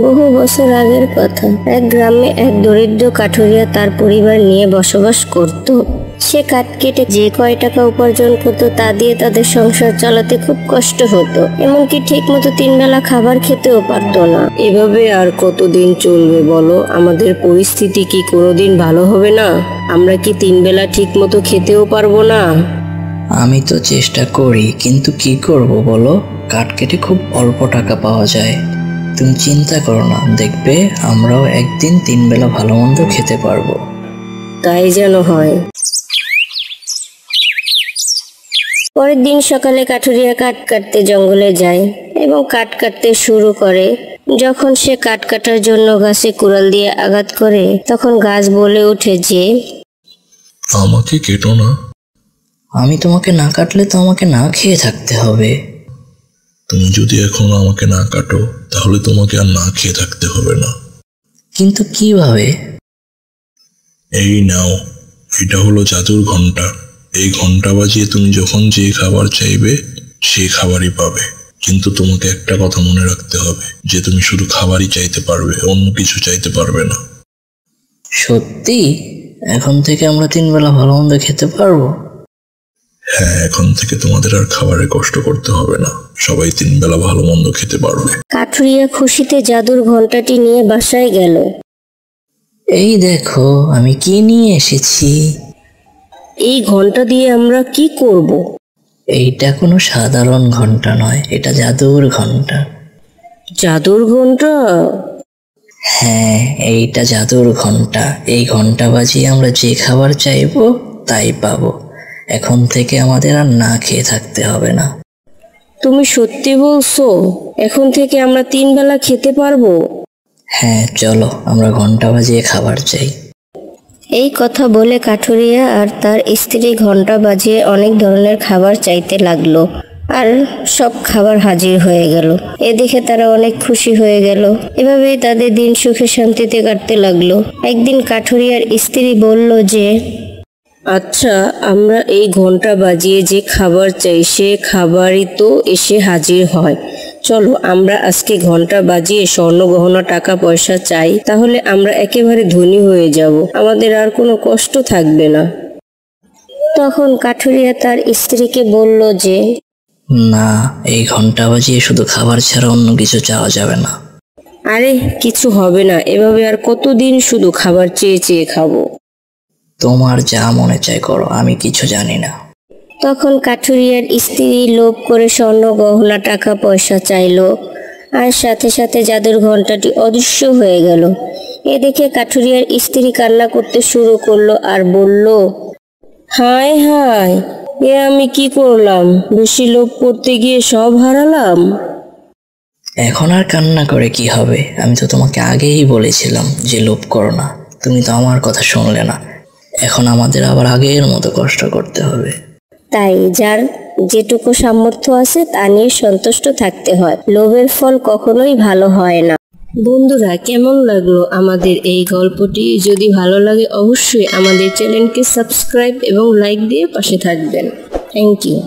বহু বছর আগের কথা। এক গ্রামে এক দরিদ্র কাঠুরিয়া তার পরিবার নিয়ে বসবাস করত। সে কাঠ কেটে যে কয় টাকা উপার্জন করত তা দিয়ে তাদের সংসার চালাতে খুব কষ্ট হতো, এমনকি ঠিক মতো 3 বেলা খাবার খেতেও পারতো না। এভাবে আর কতদিন চলবে বলো? আমাদের পরিস্থিতি কি কোনোদিন ভালো হবে না? আমরা কি 3 বেলা ঠিক মতো খেতেও পারবো না? আমি তো চেষ্টা করি, কিন্তু কি করব বলো? কাঠ কেটে খুব অল্প টাকা পাওয়া যায়। তুমি চিন্তা করো না, দেখবে আমরাও একদিন 3 বেলা ভালো মন্দ খেতে পারবো। তাই যেন হয়। পরের দিন সকালে কাঠুরিয়া কাঠ কাটতে জঙ্গলে যায় এবং কাঠ কাটতে শুরু করে। যখন সে কাঠ কাটার জন্য গাছে কুড়াল দিয়ে আঘাত করে, তখন গাছ বলে ওঠে যে, আমাকে কেটো না। আমি তোমাকে না কাটলে তো আমাকে না খেয়ে থাকতে হবে। তুমি যদি এখন আমাকে না কাটো, তাহলে তোমাকে আর না খেয়ে থাকতে হবে না। কিন্তু কিভাবে? এই নাও, এটা হলো জাদুর ঘন্টা। এই ঘন্টা বাজিয়ে তুমি যখন যে খাবার চাইবে সেই খাবারই পাবে। কিন্তু তোমাকে একটা কথা মনে রাখতে হবে, যে তুমি শুধু খাবারই চাইতে পারবে, অন্য কিছু চাইতে পারবে না। সত্যি? এখন থেকে আমরা 3 বেলা ভালো মন্দ খেতে পারবো? হ্যাঁ, এখন থেকে তোমাদের আর খাবারে কষ্ট করতে হবে না, সবাই 3 বেলা ভালো মন্দ খেতে পারবে। কাঠুরিয়া খুশিতে জাদুর ঘন্টাটি নিয়ে বাসায় গেল। এই দেখো আমি কি নিয়ে এসেছি। এই ঘন্টা দিয়ে আমরা কি করব? এইটা কোনো সাধারণ ঘন্টা নয়, এটা জাদুর ঘন্টা। জাদুর ঘন্টা? হ্যাঁ, এইটা জাদুর ঘন্টা। এই ঘন্টা বাজিয়ে আমরা যে খাবার চাইবো তাই পাবো। এখন থেকে আমাদের আর না খেয়ে থাকতে হবে না। তুমি সত্যি বলছো? এখন থেকে আমরা 3 বেলা খেতে পারবো? হ্যাঁ, চলো আমরা ঘন্টা বাজিয়ে খাবার চাই। এই কথা বলে কাঠুরিয়া আর তার স্ত্রী ঘন্টা বাজিয়ে অনেক ধরনের খাবার চাইতে লাগলো, আর সব খাবার হাজির হয়ে গেল। এ দেখে তারা অনেক খুশি হয়ে গেল। এভাবেই তাদের দিন সুখে শান্তিতে কাটতে লাগলো। একদিন কাঠুরিয়ার স্ত্রী বলল যে, আচ্ছা, আমরা এই ঘন্টা বাজিয়ে যে খাবার চাই সে খাবারই তো এসে হাজির হয়। চলো আমরা আজকে ঘন্টা বাজিয়ে স্বর্ণ গহনা টাকা পয়সা চাই, তাহলে আমরা একেবারে ধনী হয়ে যাব, আমাদের আর কোনো কষ্ট থাকবে না। তখন কাঠুরিয়া তার স্ত্রীকে বলল যে, না, এই ঘন্টা বাজিয়ে শুধু খাবার ছাড়া অন্য কিছু চাওয়া যাবে না। আরে কিছু হবে না, এভাবে আর কতদিন শুধু খাবার চেয়ে চেয়ে খাবো? তোমার যা মনে চায় করো, আমি কিছু জানি না। তখন কাঠুরিয়ার স্ত্রী লোভ করে স্বর্ণ গহনা টাকা পয়সা চাইলো, আর সাথে সাথে জাদুর ঘন্টাটি অদৃশ্য হয়ে গেল। এ দেখে কাঠুরিয়ার স্ত্রী কান্না করতে শুরু করলো আর বলল, হায় হায়, এ আমি কি করলাম? বেশি লোভ করতে গিয়ে সব হারালাম। এখন আর কান্না করে কি হবে? আমি তো তোমাকে আগেই বলেছিলাম যে লোভ করো না, তুমি তো আমার কথা শুনলে না। এখন আমাদের আবার আগের মতো কষ্ট করতে হবে। তাই যার যেটুকু সামর্থ্য আছে তা নিয়ে সন্তুষ্ট থাকতে হয়। লোভের ফল কখনোই ভালো হয় না। বন্ধুরা, কেমন লাগলো আমাদের এই গল্পটি? যদি ভালো লাগে অবশ্যই আমাদের চ্যানেলকে সাবস্ক্রাইব এবং লাইক দিয়ে পাশে থাকবেন। Thank you.